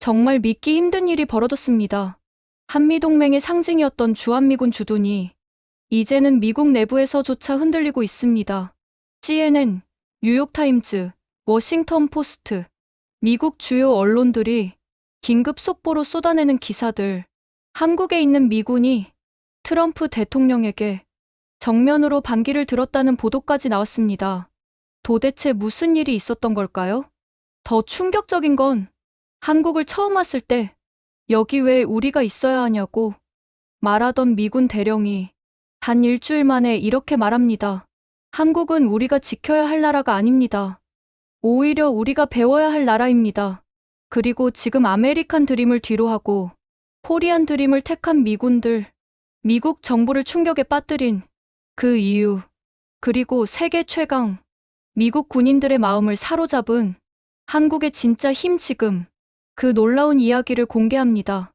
정말 믿기 힘든 일이 벌어졌습니다. 한미동맹의 상징이었던 주한미군 주둔이 이제는 미국 내부에서조차 흔들리고 있습니다. CNN, 뉴욕타임즈, 워싱턴 포스트, 미국 주요 언론들이 긴급 속보로 쏟아내는 기사들, 한국에 있는 미군이 트럼프 대통령에게 정면으로 반기를 들었다는 보도까지 나왔습니다. 도대체 무슨 일이 있었던 걸까요? 더 충격적인 건 한국을 처음 왔을 때 여기 왜 우리가 있어야 하냐고 말하던 미군 대령이 단 일주일 만에 이렇게 말합니다. 한국은 우리가 지켜야 할 나라가 아닙니다. 오히려 우리가 배워야 할 나라입니다. 그리고 지금 아메리칸 드림을 뒤로하고 코리안 드림을 택한 미군들, 미국 정부를 충격에 빠뜨린 그 이유, 그리고 세계 최강, 미국 군인들의 마음을 사로잡은 한국의 진짜 힘 지금, 그 놀라운 이야기를 공개합니다.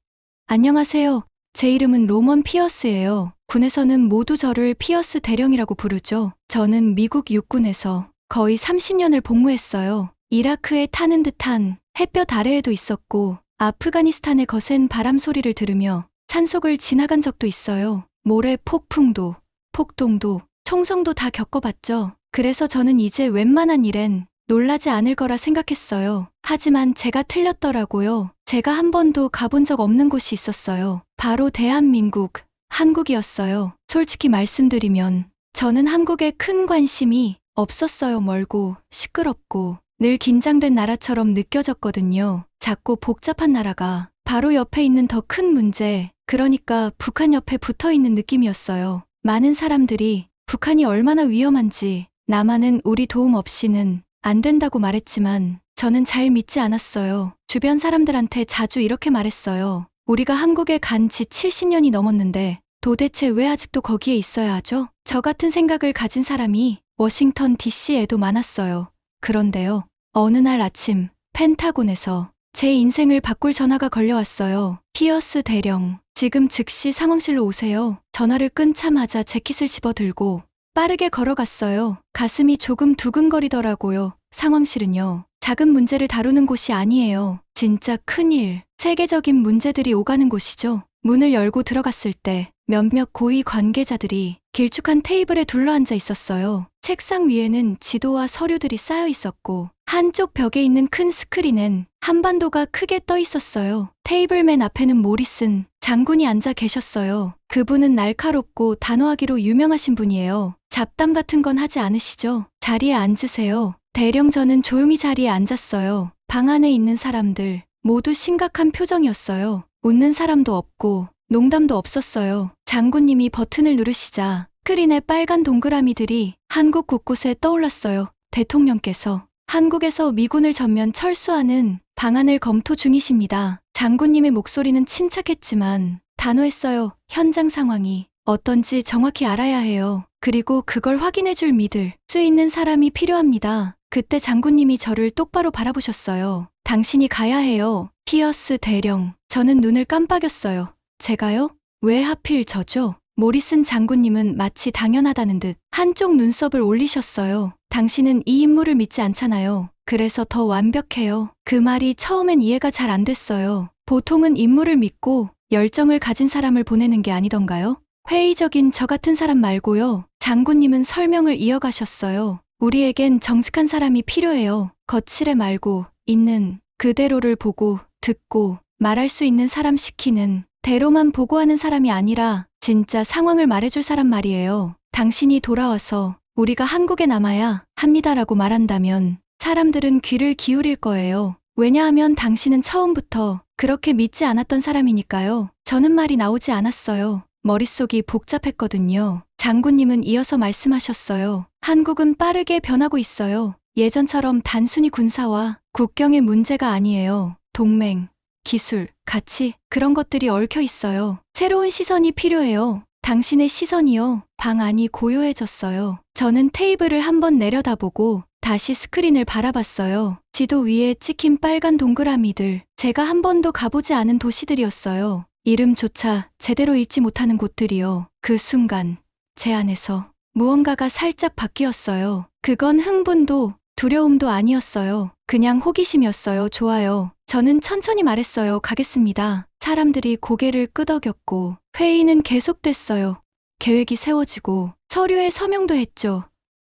안녕하세요. 제 이름은 로먼 피어스예요. 군에서는 모두 저를 피어스 대령이라고 부르죠. 저는 미국 육군에서 거의 30년을 복무했어요. 이라크에 타는 듯한 햇볕 아래에도 있었고 아프가니스탄의 거센 바람 소리를 들으며 산속을 지나간 적도 있어요. 모래 폭풍도, 폭동도, 총성도 다 겪어봤죠. 그래서 저는 이제 웬만한 일엔 놀라지 않을 거라 생각했어요. 하지만 제가 틀렸더라고요. 제가 한 번도 가본 적 없는 곳이 있었어요. 바로 대한민국, 한국이었어요. 솔직히 말씀드리면 저는 한국에 큰 관심이 없었어요. 멀고 시끄럽고 늘 긴장된 나라처럼 느껴졌거든요. 작고 복잡한 나라가 바로 옆에 있는 더 큰 문제, 그러니까 북한 옆에 붙어 있는 느낌이었어요. 많은 사람들이 북한이 얼마나 위험한지, 남한은 우리 도움 없이는 안 된다고 말했지만 저는 잘 믿지 않았어요. 주변 사람들한테 자주 이렇게 말했어요. 우리가 한국에 간 지 70년이 넘었는데 도대체 왜 아직도 거기에 있어야 하죠? 저 같은 생각을 가진 사람이 워싱턴 DC에도 많았어요. 그런데요, 어느 날 아침 펜타곤에서 제 인생을 바꿀 전화가 걸려왔어요. 피어스 대령, 지금 즉시 상황실로 오세요. 전화를 끊자마자 재킷을 집어들고 빠르게 걸어갔어요. 가슴이 조금 두근거리더라고요. 상황실은요, 작은 문제를 다루는 곳이 아니에요. 진짜 큰일, 세계적인 문제들이 오가는 곳이죠. 문을 열고 들어갔을 때 몇몇 고위 관계자들이 길쭉한 테이블에 둘러앉아 있었어요. 책상 위에는 지도와 서류들이 쌓여 있었고 한쪽 벽에 있는 큰 스크린엔 한반도가 크게 떠 있었어요. 테이블 맨 앞에는 모리슨 장군이 앉아 계셨어요. 그분은 날카롭고 단호하기로 유명하신 분이에요. 잡담 같은 건 하지 않으시죠? 자리에 앉으세요. 대령, 저는 조용히 자리에 앉았어요. 방 안에 있는 사람들 모두 심각한 표정이었어요. 웃는 사람도 없고 농담도 없었어요. 장군님이 버튼을 누르시자 스크린에 빨간 동그라미들이 한국 곳곳에 떠올랐어요. 대통령께서 한국에서 미군을 전면 철수하는 방안을 검토 중이십니다. 장군님의 목소리는 침착했지만 단호했어요. 현장 상황이 어떤지 정확히 알아야 해요. 그리고 그걸 확인해줄 믿을 수 있는 사람이 필요합니다. 그때 장군님이 저를 똑바로 바라보셨어요. 당신이 가야 해요. 피어스 대령. 저는 눈을 깜빡였어요. 제가요? 왜 하필 저죠? 모리슨 장군님은 마치 당연하다는 듯 한쪽 눈썹을 올리셨어요. 당신은 이 임무를 믿지 않잖아요. 그래서 더 완벽해요. 그 말이 처음엔 이해가 잘 안 됐어요. 보통은 임무를 믿고 열정을 가진 사람을 보내는 게 아니던가요? 회의적인 저 같은 사람 말고요. 장군님은 설명을 이어가셨어요. 우리에겐 정직한 사람이 필요해요. 거칠애 말고 있는 그대로를 보고 듣고 말할 수 있는 사람, 시키는 대로만 보고하는 사람이 아니라 진짜 상황을 말해줄 사람 말이에요. 당신이 돌아와서 우리가 한국에 남아야 합니다라고 말한다면 사람들은 귀를 기울일 거예요. 왜냐하면 당신은 처음부터 그렇게 믿지 않았던 사람이니까요. 저는 말이 나오지 않았어요. 머릿속이 복잡했거든요. 장군님은 이어서 말씀하셨어요. 한국은 빠르게 변하고 있어요. 예전처럼 단순히 군사와 국경의 문제가 아니에요. 동맹, 기술, 가치, 그런 것들이 얽혀 있어요. 새로운 시선이 필요해요. 당신의 시선이요. 방 안이 고요해졌어요. 저는 테이블을 한번 내려다보고 다시 스크린을 바라봤어요. 지도 위에 찍힌 빨간 동그라미들, 제가 한 번도 가보지 않은 도시들이었어요. 이름조차 제대로 읽지 못하는 곳들이요. 그 순간 제 안에서 무언가가 살짝 바뀌었어요. 그건 흥분도 두려움도 아니었어요. 그냥 호기심이었어요. 좋아요. 저는 천천히 말했어요. 가겠습니다. 사람들이 고개를 끄덕였고 회의는 계속됐어요. 계획이 세워지고 서류에 서명도 했죠.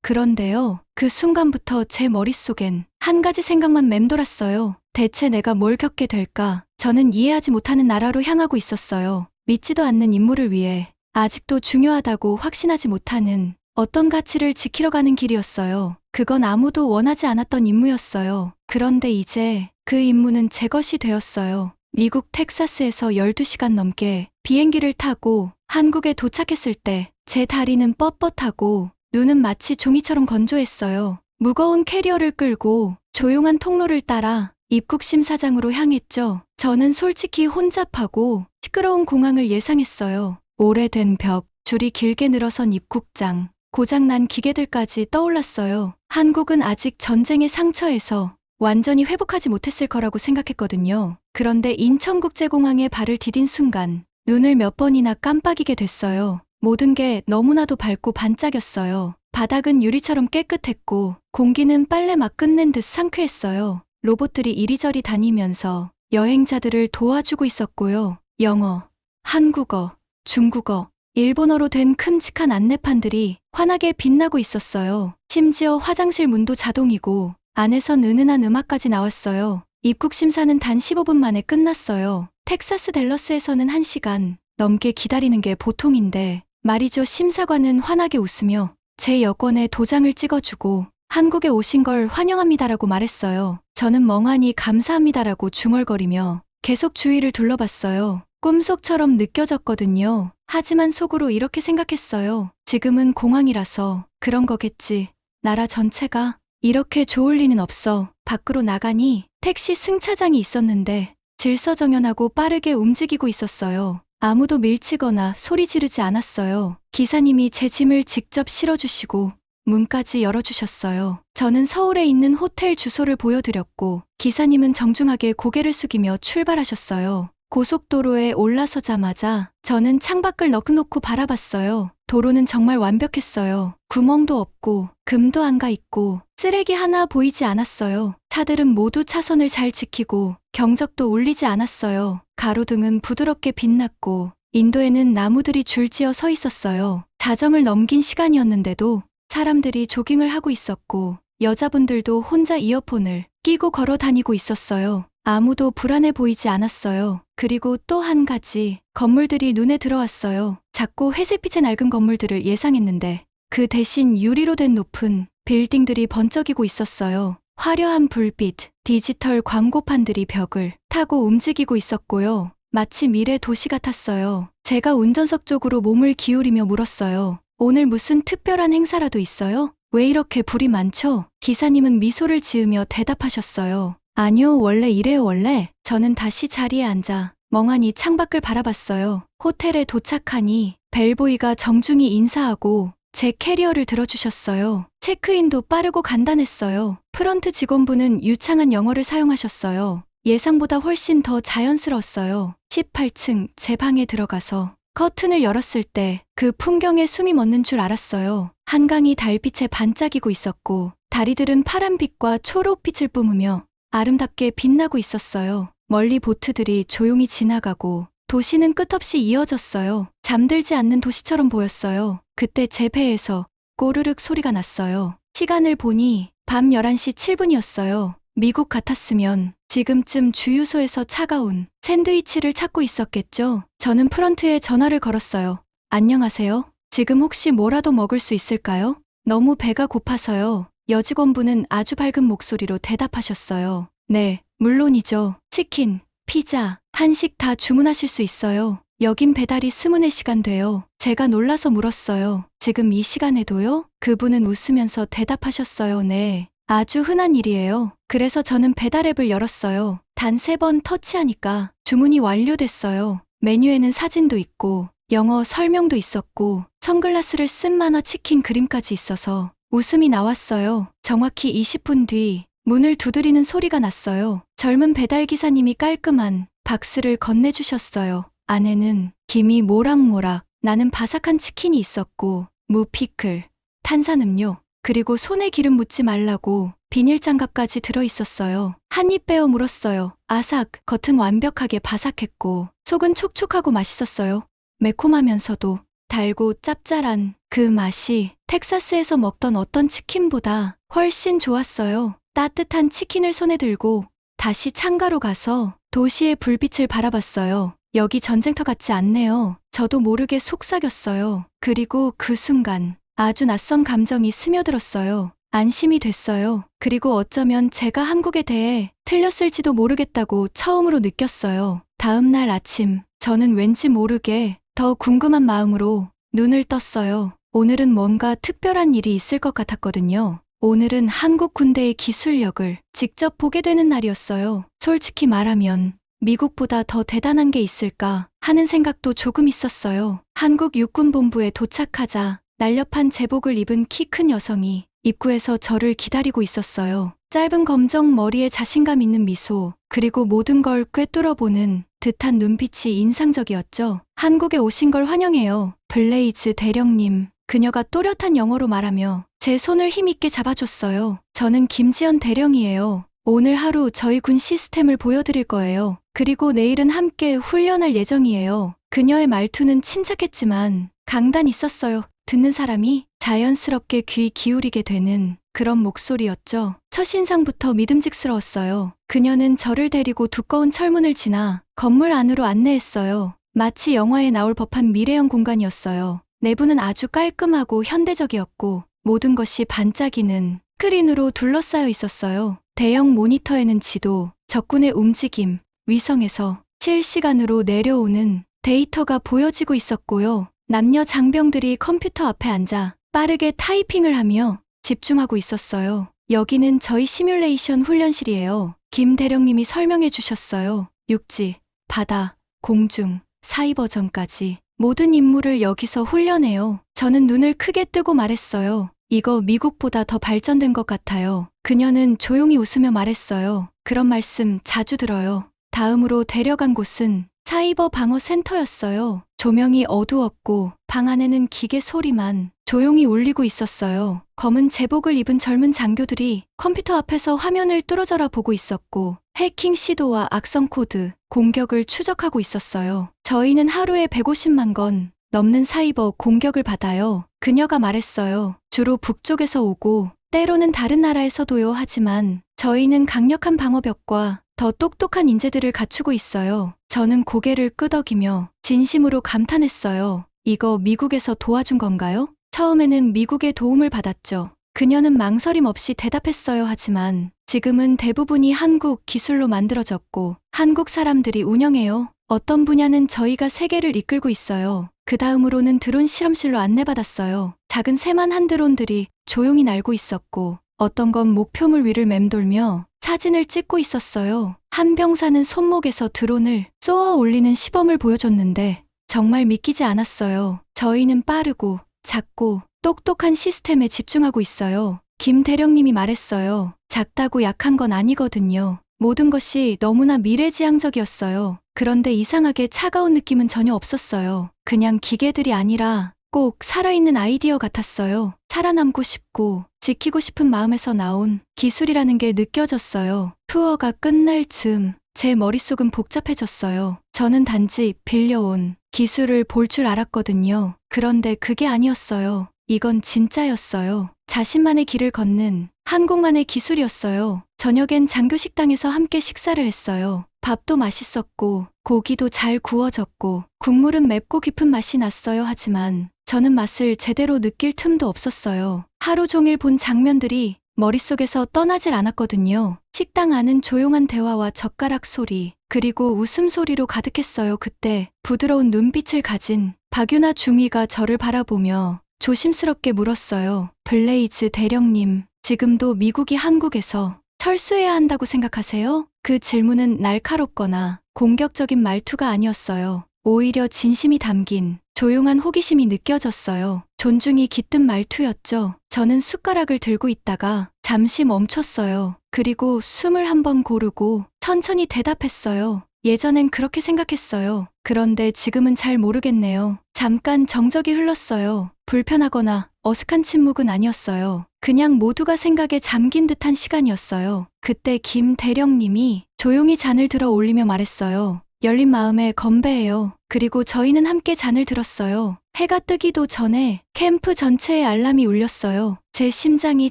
그런데요, 그 순간부터 제 머릿속엔 한 가지 생각만 맴돌았어요. 대체 내가 뭘 겪게 될까? 저는 이해하지 못하는 나라로 향하고 있었어요. 믿지도 않는 인물을 위해 아직도 중요하다고 확신하지 못하는 어떤 가치를 지키러 가는 길이었어요. 그건 아무도 원하지 않았던 임무였어요. 그런데 이제 그 임무는 제 것이 되었어요. 미국 텍사스에서 12시간 넘게 비행기를 타고 한국에 도착했을 때 제 다리는 뻣뻣하고 눈은 마치 종이처럼 건조했어요. 무거운 캐리어를 끌고 조용한 통로를 따라 입국 심사장으로 향했죠. 저는 솔직히 혼잡하고 시끄러운 공항을 예상했어요. 오래된 벽, 줄이 길게 늘어선 입국장, 고장난 기계들까지 떠올랐어요. 한국은 아직 전쟁의 상처에서 완전히 회복하지 못했을 거라고 생각했거든요. 그런데 인천국제공항에 발을 디딘 순간 눈을 몇 번이나 깜빡이게 됐어요. 모든 게 너무나도 밝고 반짝였어요. 바닥은 유리처럼 깨끗했고 공기는 빨래 막 끝낸 듯 상쾌했어요. 로봇들이 이리저리 다니면서 여행자들을 도와주고 있었고요. 영어, 한국어, 중국어, 일본어로 된 큼직한 안내판들이 환하게 빛나고 있었어요. 심지어 화장실 문도 자동이고 안에선 은은한 음악까지 나왔어요. 입국 심사는 단 15분 만에 끝났어요. 텍사스 댈러스에서는 1시간 넘게 기다리는 게 보통인데 말이죠. 심사관은 환하게 웃으며 제 여권에 도장을 찍어주고 한국에 오신 걸 환영합니다라고 말했어요. 저는 멍하니 감사합니다라고 중얼거리며 계속 주위를 둘러봤어요. 꿈속처럼 느껴졌거든요. 하지만 속으로 이렇게 생각했어요. 지금은 공항이라서 그런 거겠지. 나라 전체가 이렇게 좋을 리는 없어. 밖으로 나가니 택시 승차장이 있었는데 질서정연하고 빠르게 움직이고 있었어요. 아무도 밀치거나 소리 지르지 않았어요. 기사님이 제 짐을 직접 실어주시고 문까지 열어주셨어요. 저는 서울에 있는 호텔 주소를 보여드렸고 기사님은 정중하게 고개를 숙이며 출발하셨어요. 고속도로에 올라서자마자 저는 창밖을 넋놓고 바라봤어요. 도로는 정말 완벽했어요. 구멍도 없고 금도 안 가 있고 쓰레기 하나 보이지 않았어요. 차들은 모두 차선을 잘 지키고 경적도 울리지 않았어요. 가로등은 부드럽게 빛났고 인도에는 나무들이 줄지어 서 있었어요. 자정을 넘긴 시간이었는데도 사람들이 조깅을 하고 있었고 여자분들도 혼자 이어폰을 끼고 걸어 다니고 있었어요. 아무도 불안해 보이지 않았어요. 그리고 또 한 가지, 건물들이 눈에 들어왔어요. 작고 회색빛의 낡은 건물들을 예상했는데 그 대신 유리로 된 높은 빌딩들이 번쩍이고 있었어요. 화려한 불빛, 디지털 광고판들이 벽을 타고 움직이고 있었고요. 마치 미래 도시 같았어요. 제가 운전석 쪽으로 몸을 기울이며 물었어요. 오늘 무슨 특별한 행사라도 있어요? 왜 이렇게 불이 많죠? 기사님은 미소를 지으며 대답하셨어요. 아니요, 원래 이래요, 원래. 저는 다시 자리에 앉아 멍하니 창밖을 바라봤어요. 호텔에 도착하니 벨보이가 정중히 인사하고 제 캐리어를 들어주셨어요. 체크인도 빠르고 간단했어요. 프런트 직원분은 유창한 영어를 사용하셨어요. 예상보다 훨씬 더 자연스러웠어요. 18층 제 방에 들어가서 커튼을 열었을 때 그 풍경에 숨이 멎는 줄 알았어요. 한강이 달빛에 반짝이고 있었고 다리들은 파란빛과 초록빛을 뿜으며 아름답게 빛나고 있었어요. 멀리 보트들이 조용히 지나가고 도시는 끝없이 이어졌어요. 잠들지 않는 도시처럼 보였어요. 그때 제 배에서 꼬르륵 소리가 났어요. 시간을 보니 밤 11시 7분이었어요. 미국 같았으면 지금쯤 주유소에서 차가운 샌드위치를 찾고 있었겠죠. 저는 프런트에 전화를 걸었어요. 안녕하세요. 지금 혹시 뭐라도 먹을 수 있을까요? 너무 배가 고파서요. 여직원분은 아주 밝은 목소리로 대답하셨어요. 네, 물론이죠. 치킨, 피자, 한식 다 주문하실 수 있어요. 여긴 배달이 24시간 돼요. 제가 놀라서 물었어요. 지금 이 시간에도요? 그분은 웃으면서 대답하셨어요. 네, 아주 흔한 일이에요. 그래서 저는 배달 앱을 열었어요. 단 3번 터치하니까 주문이 완료됐어요. 메뉴에는 사진도 있고 영어 설명도 있었고 선글라스를 쓴 만화 치킨 그림까지 있어서 웃음이 나왔어요. 정확히 20분 뒤 문을 두드리는 소리가 났어요. 젊은 배달기사님이 깔끔한 박스를 건네주셨어요. 안에는 김이 모락모락 나는 바삭한 치킨이 있었고 무피클, 탄산음료, 그리고 손에 기름 묻지 말라고 비닐 장갑까지 들어있었어요. 한 입 빼어 물었어요. 아삭, 겉은 완벽하게 바삭했고 속은 촉촉하고 맛있었어요. 매콤하면서도 달고 짭짤한 그 맛이 텍사스에서 먹던 어떤 치킨보다 훨씬 좋았어요. 따뜻한 치킨을 손에 들고 다시 창가로 가서 도시의 불빛을 바라봤어요. 여기 전쟁터 같지 않네요. 저도 모르게 속삭였어요. 그리고 그 순간 아주 낯선 감정이 스며들었어요. 안심이 됐어요. 그리고 어쩌면 제가 한국에 대해 틀렸을지도 모르겠다고 처음으로 느꼈어요. 다음 날 아침, 저는 왠지 모르게 더 궁금한 마음으로 눈을 떴어요. 오늘은 뭔가 특별한 일이 있을 것 같았거든요. 오늘은 한국 군대의 기술력을 직접 보게 되는 날이었어요. 솔직히 말하면 미국보다 더 대단한 게 있을까 하는 생각도 조금 있었어요. 한국 육군본부에 도착하자 날렵한 제복을 입은 키 큰 여성이 입구에서 저를 기다리고 있었어요. 짧은 검정 머리에 자신감 있는 미소, 그리고 모든 걸 꿰뚫어보는 듯한 눈빛이 인상적이었죠. 한국에 오신 걸 환영해요. 블레이즈 대령님. 그녀가 또렷한 영어로 말하며 제 손을 힘있게 잡아줬어요. 저는 김지연 대령이에요. 오늘 하루 저희 군 시스템을 보여드릴 거예요. 그리고 내일은 함께 훈련할 예정이에요. 그녀의 말투는 침착했지만 강단 있었어요. 듣는 사람이 자연스럽게 귀 기울이게 되는 그런 목소리였죠. 첫인상부터 믿음직스러웠어요. 그녀는 저를 데리고 두꺼운 철문을 지나 건물 안으로 안내했어요. 마치 영화에 나올 법한 미래형 공간이었어요. 내부는 아주 깔끔하고 현대적이었고 모든 것이 반짝이는 스크린으로 둘러싸여 있었어요. 대형 모니터에는 지도, 적군의 움직임, 위성에서 실시간으로 내려오는 데이터가 보여지고 있었고요. 남녀 장병들이 컴퓨터 앞에 앉아 빠르게 타이핑을 하며 집중하고 있었어요. 여기는 저희 시뮬레이션 훈련실이에요. 김 대령님이 설명해 주셨어요. 육지, 바다, 공중, 사이버전까지 모든 임무를 여기서 훈련해요. 저는 눈을 크게 뜨고 말했어요. 이거 미국보다 더 발전된 것 같아요. 그녀는 조용히 웃으며 말했어요. 그런 말씀 자주 들어요. 다음으로 데려간 곳은 사이버 방어 센터였어요. 조명이 어두웠고 방 안에는 기계 소리만 조용히 울리고 있었어요. 검은 제복을 입은 젊은 장교들이 컴퓨터 앞에서 화면을 뚫어져라 보고 있었고 해킹 시도와 악성 코드, 공격을 추적하고 있었어요. 저희는 하루에 150만 건 넘는 사이버 공격을 받아요. 그녀가 말했어요. 주로 북쪽에서 오고 때로는 다른 나라에서도요. 하지만 저희는 강력한 방어벽과 더 똑똑한 인재들을 갖추고 있어요. 저는 고개를 끄덕이며 진심으로 감탄했어요. 이거 미국에서 도와준 건가요? 처음에는 미국의 도움을 받았죠. 그녀는 망설임 없이 대답했어요. 하지만 지금은 대부분이 한국 기술로 만들어졌고 한국 사람들이 운영해요. 어떤 분야는 저희가 세계를 이끌고 있어요. 그 다음으로는 드론 실험실로 안내받았어요. 작은 새만한 드론들이 조용히 날고 있었고 어떤 건 목표물 위를 맴돌며 사진을 찍고 있었어요. 한 병사는 손목에서 드론을 쏘아 올리는 시범을 보여줬는데 정말 믿기지 않았어요. 저희는 빠르고 작고 똑똑한 시스템에 집중하고 있어요. 김 대령님이 말했어요. 작다고 약한 건 아니거든요. 모든 것이 너무나 미래지향적이었어요. 그런데 이상하게 차가운 느낌은 전혀 없었어요. 그냥 기계들이 아니라 꼭 살아있는 아이디어 같았어요. 살아남고 싶고 지키고 싶은 마음에서 나온 기술이라는 게 느껴졌어요. 투어가 끝날 즈음 제 머릿속은 복잡해졌어요. 저는 단지 빌려온 기술을 볼 줄 알았거든요. 그런데 그게 아니었어요. 이건 진짜였어요. 자신만의 길을 걷는 한국만의 기술이었어요. 저녁엔 장교 식당에서 함께 식사를 했어요. 밥도 맛있었고 고기도 잘 구워졌고 국물은 맵고 깊은 맛이 났어요. 하지만 저는 맛을 제대로 느낄 틈도 없었어요. 하루 종일 본 장면들이 머릿속에서 떠나질 않았거든요. 식당 안은 조용한 대화와 젓가락 소리, 그리고 웃음소리로 가득했어요. 그때 부드러운 눈빛을 가진 박유나 중위가 저를 바라보며 조심스럽게 물었어요. 블레이즈 대령님, 지금도 미국이 한국에서 철수해야 한다고 생각하세요? 그 질문은 날카롭거나 공격적인 말투가 아니었어요. 오히려 진심이 담긴 조용한 호기심이 느껴졌어요. 존중이 깃든 말투였죠. 저는 숟가락을 들고 있다가 잠시 멈췄어요. 그리고 숨을 한번 고르고 천천히 대답했어요. 예전엔 그렇게 생각했어요. 그런데 지금은 잘 모르겠네요. 잠깐 정적이 흘렀어요. 불편하거나 어색한 침묵은 아니었어요. 그냥 모두가 생각에 잠긴 듯한 시간이었어요. 그때 김 대령님이 조용히 잔을 들어 올리며 말했어요. 열린 마음에 건배해요. 그리고 저희는 함께 잔을 들었어요. 해가 뜨기도 전에 캠프 전체에 알람이 울렸어요. 제 심장이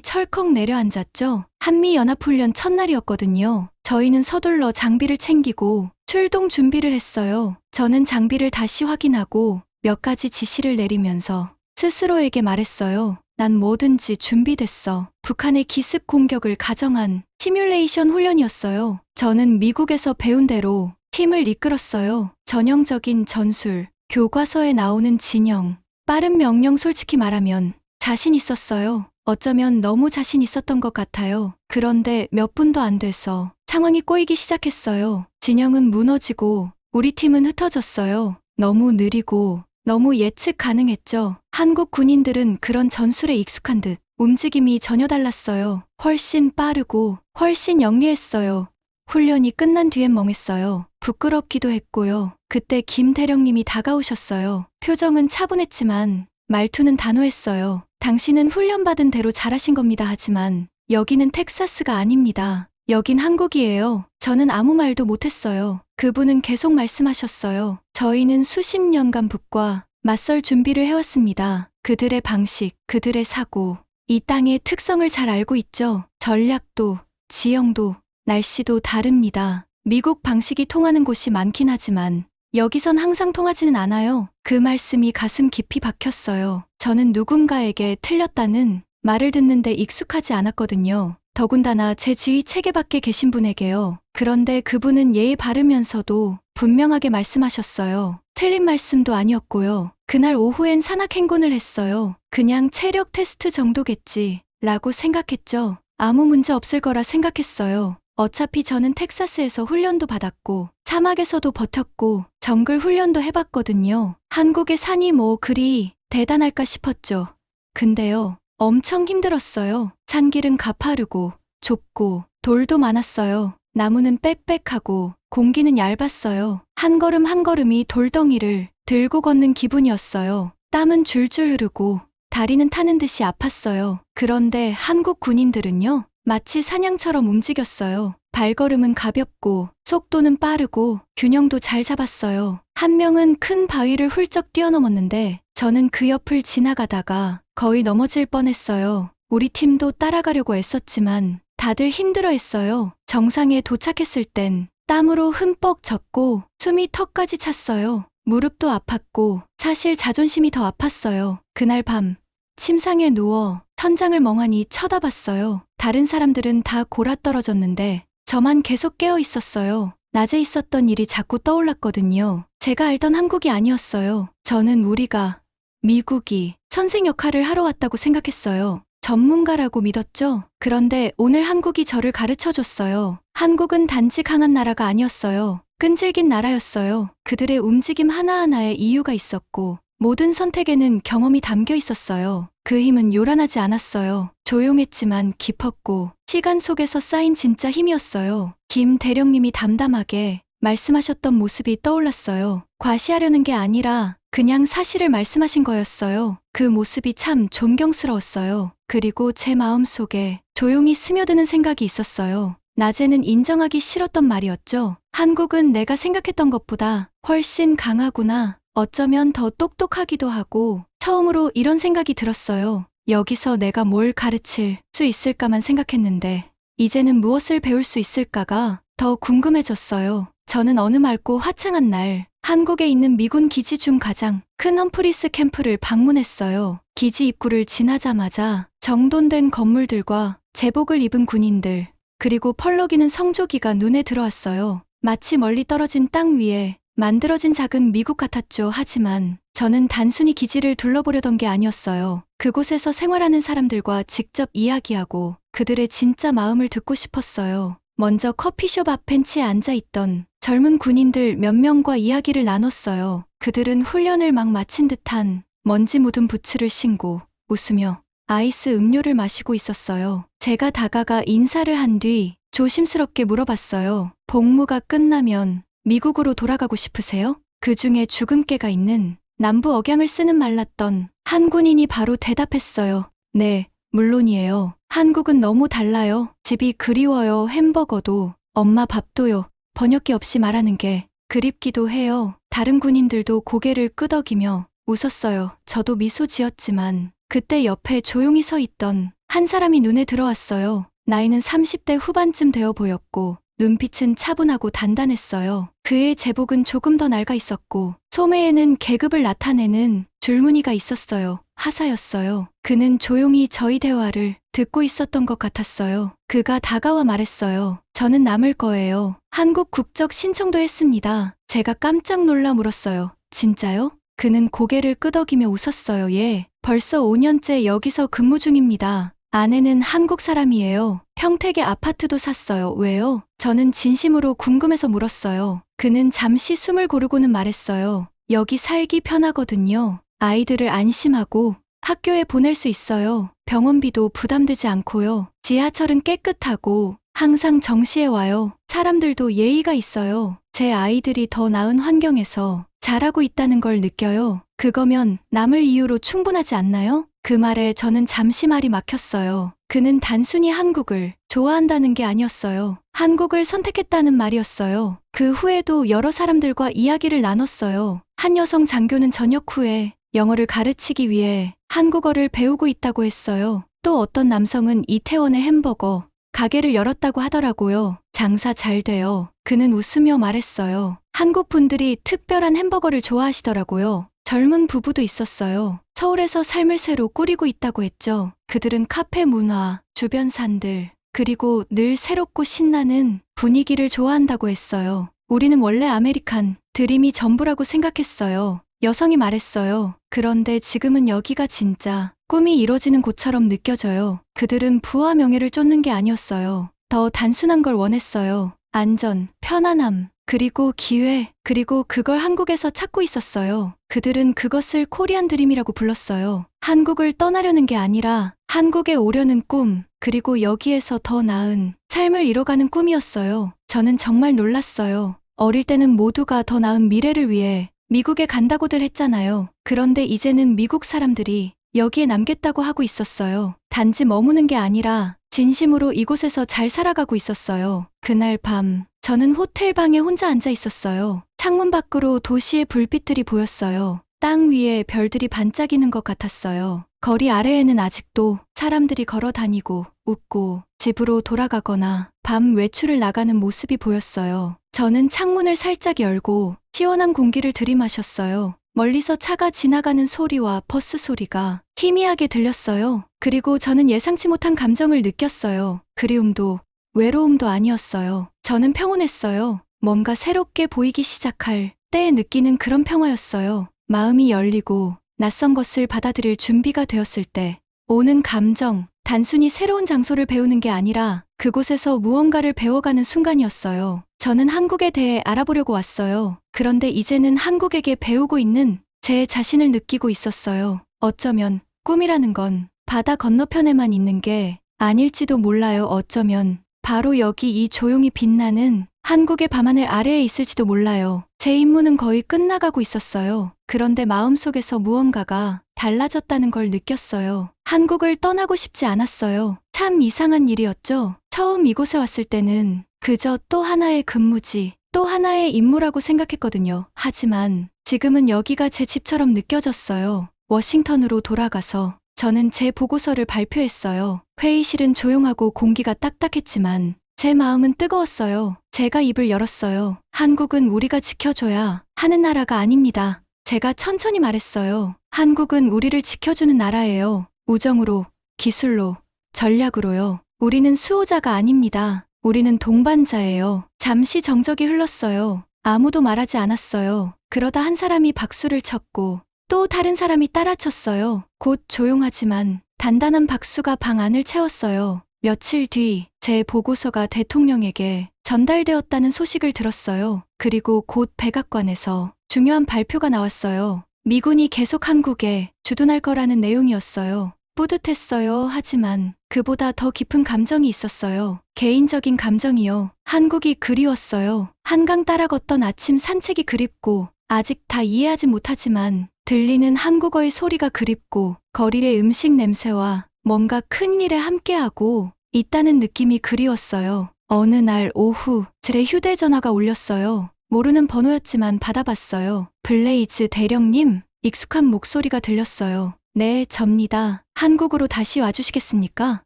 철컥 내려앉았죠. 한미연합훈련 첫날이었거든요. 저희는 서둘러 장비를 챙기고 출동 준비를 했어요. 저는 장비를 다시 확인하고 몇 가지 지시를 내리면서 스스로에게 말했어요. 난 뭐든지 준비됐어. 북한의 기습 공격을 가정한 시뮬레이션 훈련이었어요. 저는 미국에서 배운 대로 팀을 이끌었어요. 전형적인 전술, 교과서에 나오는 진영, 빠른 명령 솔직히 말하면 자신 있었어요. 어쩌면 너무 자신 있었던 것 같아요. 그런데 몇 분도 안 돼서 상황이 꼬이기 시작했어요. 진영은 무너지고 우리 팀은 흩어졌어요. 너무 느리고 너무 예측 가능했죠. 한국 군인들은 그런 전술에 익숙한 듯 움직임이 전혀 달랐어요. 훨씬 빠르고 훨씬 영리했어요. 훈련이 끝난 뒤엔 멍했어요. 부끄럽기도 했고요. 그때 김 대령님이 다가오셨어요. 표정은 차분했지만 말투는 단호했어요. 당신은 훈련받은 대로 잘하신 겁니다. 하지만 여기는 텍사스가 아닙니다. 여긴 한국이에요. 저는 아무 말도 못했어요. 그분은 계속 말씀하셨어요. 저희는 수십 년간 북과 맞설 준비를 해왔습니다. 그들의 방식, 그들의 사고, 이 땅의 특성을 잘 알고 있죠. 전략도, 지형도, 날씨도 다릅니다. 미국 방식이 통하는 곳이 많긴 하지만 여기선 항상 통하지는 않아요. 그 말씀이 가슴 깊이 박혔어요. 저는 누군가에게 틀렸다는 말을 듣는데 익숙하지 않았거든요. 더군다나 제 지휘 체계 밖에 계신 분에게요. 그런데 그분은 예의 바르면서도 분명하게 말씀하셨어요. 틀린 말씀도 아니었고요. 그날 오후엔 산악행군을 했어요. 그냥 체력 테스트 정도겠지 라고 생각했죠. 아무 문제 없을 거라 생각했어요. 어차피 저는 텍사스에서 훈련도 받았고 사막에서도 버텼고 정글 훈련도 해봤거든요. 한국의 산이 뭐 그리 대단할까 싶었죠. 근데요, 엄청 힘들었어요. 산길은 가파르고 좁고 돌도 많았어요. 나무는 빽빽하고 공기는 얇았어요. 한 걸음 한 걸음이 돌덩이를 들고 걷는 기분이었어요. 땀은 줄줄 흐르고 다리는 타는 듯이 아팠어요. 그런데 한국 군인들은요, 마치 사냥처럼 움직였어요. 발걸음은 가볍고 속도는 빠르고 균형도 잘 잡았어요. 한 명은 큰 바위를 훌쩍 뛰어넘었는데 저는 그 옆을 지나가다가 거의 넘어질 뻔했어요. 우리 팀도 따라가려고 애썼지만 다들 힘들어했어요. 정상에 도착했을 땐 땀으로 흠뻑 젖고 숨이 턱까지 찼어요. 무릎도 아팠고 사실 자존심이 더 아팠어요. 그날 밤 침상에 누워 천장을 멍하니 쳐다봤어요. 다른 사람들은 다 골아떨어졌는데 저만 계속 깨어 있었어요. 낮에 있었던 일이 자꾸 떠올랐거든요. 제가 알던 한국이 아니었어요. 저는 우리가, 미국이 선생 역할을 하러 왔다고 생각했어요. 전문가라고 믿었죠. 그런데 오늘 한국이 저를 가르쳐줬어요. 한국은 단지 강한 나라가 아니었어요. 끈질긴 나라였어요. 그들의 움직임 하나하나에 이유가 있었고 모든 선택에는 경험이 담겨 있었어요. 그 힘은 요란하지 않았어요. 조용했지만 깊었고 시간 속에서 쌓인 진짜 힘이었어요. 김 대령님이 담담하게 말씀하셨던 모습이 떠올랐어요. 과시하려는 게 아니라 그냥 사실을 말씀하신 거였어요. 그 모습이 참 존경스러웠어요. 그리고 제 마음속에 조용히 스며드는 생각이 있었어요. 낮에는 인정하기 싫었던 말이었죠. 한국은 내가 생각했던 것보다 훨씬 강하구나. 어쩌면 더 똑똑하기도 하고 처음으로 이런 생각이 들었어요. 여기서 내가 뭘 가르칠 수 있을까만 생각했는데 이제는 무엇을 배울 수 있을까가 더 궁금해졌어요. 저는 어느 맑고 화창한 날 한국에 있는 미군 기지 중 가장 큰 험프리스 캠프를 방문했어요. 기지 입구를 지나자마자 정돈된 건물들과 제복을 입은 군인들, 그리고 펄럭이는 성조기가 눈에 들어왔어요. 마치 멀리 떨어진 땅 위에 만들어진 작은 미국 같았죠. 하지만 저는 단순히 기지를 둘러보려던 게 아니었어요. 그곳에서 생활하는 사람들과 직접 이야기하고 그들의 진짜 마음을 듣고 싶었어요. 먼저 커피숍 앞 벤치에 앉아있던 젊은 군인들 몇 명과 이야기를 나눴어요. 그들은 훈련을 막 마친 듯한 먼지 묻은 부츠를 신고 웃으며 아이스 음료를 마시고 있었어요. 제가 다가가 인사를 한 뒤 조심스럽게 물어봤어요. 복무가 끝나면 미국으로 돌아가고 싶으세요? 그 중에 죽음깨가 있는 남부 억양을 쓰는 말랐던 한 군인이 바로 대답했어요. 네, 물론이에요. 한국은 너무 달라요. 집이 그리워요. 햄버거도, 엄마 밥도요. 번역기 없이 말하는 게 그립기도 해요. 다른 군인들도 고개를 끄덕이며 웃었어요. 저도 미소 지었지만 그때 옆에 조용히 서 있던 한 사람이 눈에 들어왔어요. 나이는 30대 후반쯤 되어 보였고 눈빛은 차분하고 단단했어요. 그의 제복은 조금 더 낡아 있었고 소매에는 계급을 나타내는 줄무늬가 있었어요. 하사였어요. 그는 조용히 저희 대화를 듣고 있었던 것 같았어요. 그가 다가와 말했어요. 저는 남을 거예요. 한국 국적 신청도 했습니다. 제가 깜짝 놀라 물었어요. 진짜요? 그는 고개를 끄덕이며 웃었어요. 예, 벌써 5년째 여기서 근무 중입니다. 아내는 한국 사람이에요. 평택에 아파트도 샀어요. 왜요? 저는 진심으로 궁금해서 물었어요. 그는 잠시 숨을 고르고는 말했어요. 여기 살기 편하거든요. 아이들을 안심하고 학교에 보낼 수 있어요. 병원비도 부담되지 않고요. 지하철은 깨끗하고 항상 정시에 와요. 사람들도 예의가 있어요. 제 아이들이 더 나은 환경에서 자라고 있다는 걸 느껴요. 그거면 남을 이유로 충분하지 않나요? 그 말에 저는 잠시 말이 막혔어요. 그는 단순히 한국을 좋아한다는 게 아니었어요. 한국을 선택했다는 말이었어요. 그 후에도 여러 사람들과 이야기를 나눴어요. 한 여성 장교는 전역 후에 영어를 가르치기 위해 한국어를 배우고 있다고 했어요. 또 어떤 남성은 이태원에 햄버거 가게를 열었다고 하더라고요. 장사 잘 돼요. 그는 웃으며 말했어요. 한국 분들이 특별한 햄버거를 좋아하시더라고요. 젊은 부부도 있었어요. 서울에서 삶을 새로 꾸리고 있다고 했죠. 그들은 카페 문화, 주변 산들, 그리고 늘 새롭고 신나는 분위기를 좋아한다고 했어요. 우리는 원래 아메리칸 드림이 전부라고 생각했어요. 여성이 말했어요. 그런데 지금은 여기가 진짜 꿈이 이뤄지는 곳처럼 느껴져요. 그들은 부와 명예를 쫓는 게 아니었어요. 더 단순한 걸 원했어요. 안전, 편안함, 그리고 기회, 그리고 그걸 한국에서 찾고 있었어요. 그들은 그것을 코리안 드림이라고 불렀어요. 한국을 떠나려는 게 아니라 한국에 오려는 꿈, 그리고 여기에서 더 나은 삶을 이뤄가는 꿈이었어요. 저는 정말 놀랐어요. 어릴 때는 모두가 더 나은 미래를 위해 미국에 간다고들 했잖아요. 그런데 이제는 미국 사람들이 여기에 남겠다고 하고 있었어요. 단지 머무는 게 아니라 진심으로 이곳에서 잘 살아가고 있었어요. 그날 밤, 저는 호텔 방에 혼자 앉아 있었어요. 창문 밖으로 도시의 불빛들이 보였어요. 땅 위에 별들이 반짝이는 것 같았어요. 거리 아래에는 아직도 사람들이 걸어 다니고 웃고 집으로 돌아가거나 밤 외출을 나가는 모습이 보였어요. 저는 창문을 살짝 열고 시원한 공기를 들이마셨어요. 멀리서 차가 지나가는 소리와 버스 소리가 희미하게 들렸어요. 그리고 저는 예상치 못한 감정을 느꼈어요. 그리움도 외로움도 아니었어요. 저는 평온했어요. 뭔가 새롭게 보이기 시작할 때에 느끼는 그런 평화였어요. 마음이 열리고 낯선 것을 받아들일 준비가 되었을 때 오는 감정, 단순히 새로운 장소를 배우는 게 아니라 그곳에서 무언가를 배워가는 순간이었어요. 저는 한국에 대해 알아보려고 왔어요. 그런데 이제는 한국에게 배우고 있는 제 자신을 느끼고 있었어요. 어쩌면 꿈이라는 건 바다 건너편에만 있는 게 아닐지도 몰라요. 어쩌면 바로 여기 이 조용히 빛나는 한국의 밤하늘 아래에 있을지도 몰라요. 제 임무는 거의 끝나가고 있었어요. 그런데 마음속에서 무언가가 달라졌다는 걸 느꼈어요. 한국을 떠나고 싶지 않았어요. 참 이상한 일이었죠. 처음 이곳에 왔을 때는 그저 또 하나의 근무지, 또 하나의 임무라고 생각했거든요. 하지만 지금은 여기가 제 집처럼 느껴졌어요. 워싱턴으로 돌아가서 저는 제 보고서를 발표했어요. 회의실은 조용하고 공기가 딱딱했지만 제 마음은 뜨거웠어요. 제가 입을 열었어요. 한국은 우리가 지켜줘야 하는 나라가 아닙니다. 제가 천천히 말했어요. 한국은 우리를 지켜주는 나라예요. 우정으로, 기술로, 전략으로요. 우리는 수호자가 아닙니다. 우리는 동반자예요. 잠시 정적이 흘렀어요. 아무도 말하지 않았어요. 그러다 한 사람이 박수를 쳤고 또 다른 사람이 따라쳤어요. 곧 조용하지만 단단한 박수가 방 안을 채웠어요. 며칠 뒤 제 보고서가 대통령에게 전달되었다는 소식을 들었어요. 그리고 곧 백악관에서 중요한 발표가 나왔어요. 미군이 계속 한국에 주둔할 거라는 내용이었어요. 뿌듯했어요. 하지만 그보다 더 깊은 감정이 있었어요. 개인적인 감정이요. 한국이 그리웠어요. 한강 따라 걷던 아침 산책이 그립고, 아직 다 이해하지 못하지만 들리는 한국어의 소리가 그립고, 거리의 음식 냄새와 뭔가 큰 일에 함께하고 있다는 느낌이 그리웠어요. 어느 날 오후 제 휴대전화가 울렸어요. 모르는 번호였지만 받아봤어요. 블레이즈 대령님, 익숙한 목소리가 들렸어요. 네, 접니다. 한국으로 다시 와주시겠습니까?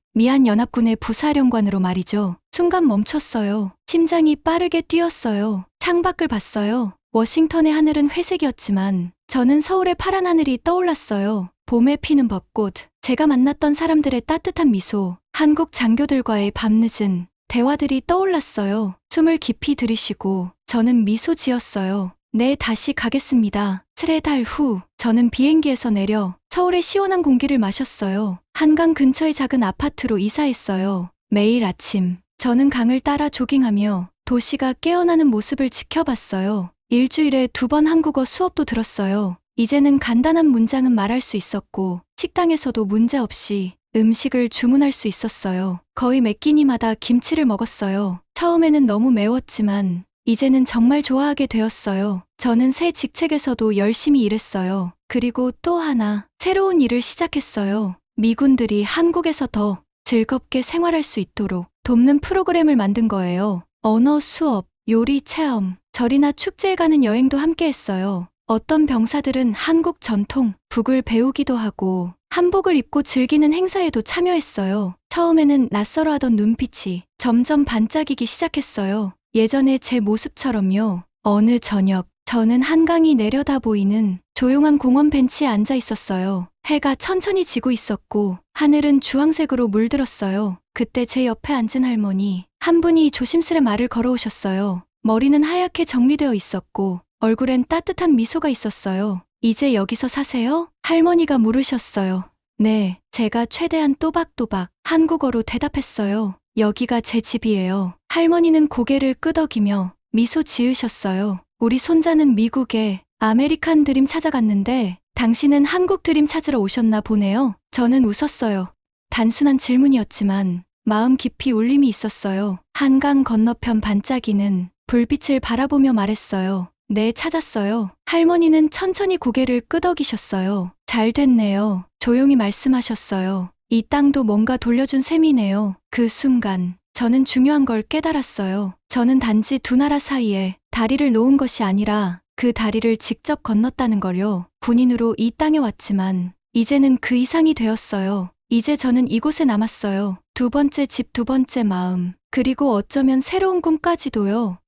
미얀연합군의 부사령관으로 말이죠. 순간 멈췄어요. 심장이 빠르게 뛰었어요. 창밖을 봤어요. 워싱턴의 하늘은 회색이었지만 저는 서울의 파란 하늘이 떠올랐어요. 봄에 피는 벚꽃, 제가 만났던 사람들의 따뜻한 미소, 한국 장교들과의 밤늦은 대화들이 떠올랐어요. 숨을 깊이 들이쉬고 저는 미소 지었어요. 네, 다시 가겠습니다. 3달 후 저는 비행기에서 내려 서울의 시원한 공기를 마셨어요. 한강 근처의 작은 아파트로 이사했어요. 매일 아침 저는 강을 따라 조깅하며 도시가 깨어나는 모습을 지켜봤어요. 일주일에 2번 한국어 수업도 들었어요. 이제는 간단한 문장은 말할 수 있었고, 식당에서도 문제없이 음식을 주문할 수 있었어요. 거의 매 끼니마다 김치를 먹었어요. 처음에는 너무 매웠지만 이제는 정말 좋아하게 되었어요. 저는 새 직책에서도 열심히 일했어요. 그리고 또 하나 새로운 일을 시작했어요. 미군들이 한국에서 더 즐겁게 생활할 수 있도록 돕는 프로그램을 만든 거예요. 언어 수업, 요리 체험, 절이나 축제에 가는 여행도 함께 했어요. 어떤 병사들은 한국 전통, 북을 배우기도 하고 한복을 입고 즐기는 행사에도 참여했어요. 처음에는 낯설어하던 눈빛이 점점 반짝이기 시작했어요. 예전의 제 모습처럼요. 어느 저녁, 저는 한강이 내려다 보이는 조용한 공원 벤치에 앉아 있었어요. 해가 천천히 지고 있었고 하늘은 주황색으로 물들었어요. 그때 제 옆에 앉은 할머니 한 분이 조심스레 말을 걸어오셨어요. 머리는 하얗게 정리되어 있었고 얼굴엔 따뜻한 미소가 있었어요. 이제 여기서 사세요? 할머니가 물으셨어요. 네, 제가 최대한 또박또박 한국어로 대답했어요. 여기가 제 집이에요. 할머니는 고개를 끄덕이며 미소 지으셨어요. 우리 손자는 미국에 아메리칸 드림 찾아갔는데 당신은 한국 드림 찾으러 오셨나 보네요. 저는 웃었어요. 단순한 질문이었지만 마음 깊이 울림이 있었어요. 한강 건너편 반짝이는 불빛을 바라보며 말했어요. 네, 찾았어요. 할머니는 천천히 고개를 끄덕이셨어요. 잘 됐네요. 조용히 말씀하셨어요. 이 땅도 뭔가 돌려준 셈이네요. 그 순간 저는 중요한 걸 깨달았어요. 저는 단지 두 나라 사이에 다리를 놓은 것이 아니라 그 다리를 직접 건넜다는 걸요. 군인으로 이 땅에 왔지만 이제는 그 이상이 되었어요. 이제 저는 이곳에 남았어요. 두 번째 집, 두 번째 마음, 그리고 어쩌면 새로운 꿈까지도요.